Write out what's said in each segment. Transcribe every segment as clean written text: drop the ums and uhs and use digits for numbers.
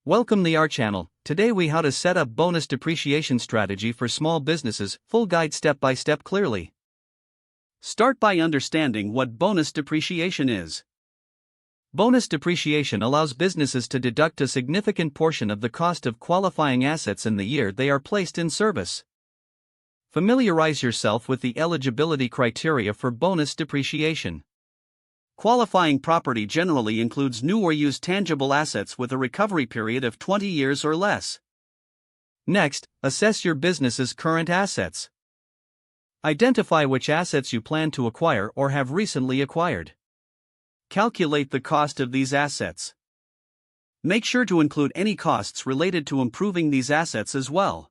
Welcome to our channel. Today we how to set up bonus depreciation strategy for small businesses, full guide step by step clearly. Start by understanding what bonus depreciation is. Bonus depreciation allows businesses to deduct a significant portion of the cost of qualifying assets in the year they are placed in service. Familiarize yourself with the eligibility criteria for bonus depreciation. Qualifying property generally includes new or used tangible assets with a recovery period of 20 years or less. Next, assess your business's current assets. Identify which assets you plan to acquire or have recently acquired. Calculate the cost of these assets. Make sure to include any costs related to improving these assets as well.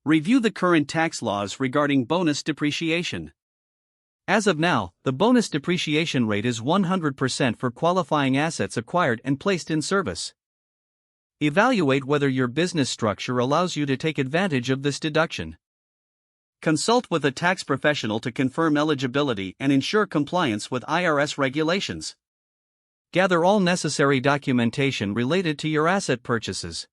Review the current tax laws regarding bonus depreciation. As of now, the bonus depreciation rate is 100% for qualifying assets acquired and placed in service. Evaluate whether your business structure allows you to take advantage of this deduction. Consult with a tax professional to confirm eligibility and ensure compliance with IRS regulations. Gather all necessary documentation related to your asset purchases.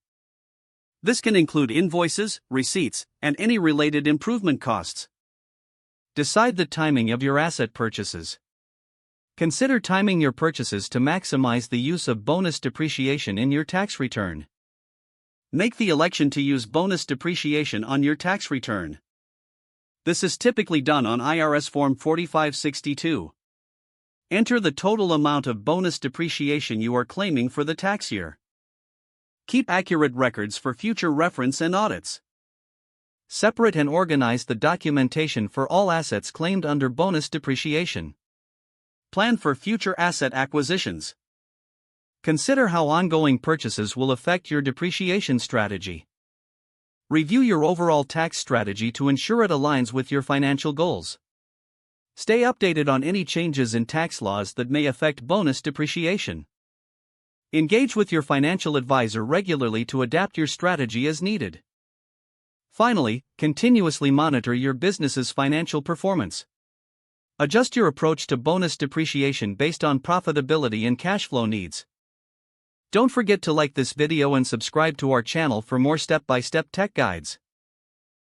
This can include invoices, receipts, and any related improvement costs. Decide the timing of your asset purchases. Consider timing your purchases to maximize the use of bonus depreciation in your tax return. Make the election to use bonus depreciation on your tax return. This is typically done on IRS Form 4562. Enter the total amount of bonus depreciation you are claiming for the tax year. Keep accurate records for future reference and audits. Separate and organize the documentation for all assets claimed under bonus depreciation. Plan for future asset acquisitions. Consider how ongoing purchases will affect your depreciation strategy. Review your overall tax strategy to ensure it aligns with your financial goals. Stay updated on any changes in tax laws that may affect bonus depreciation. Engage with your financial advisor regularly to adapt your strategy as needed. Finally, continuously monitor your business's financial performance. Adjust your approach to bonus depreciation based on profitability and cash flow needs. Don't forget to like this video and subscribe to our channel for more step-by-step tech guides.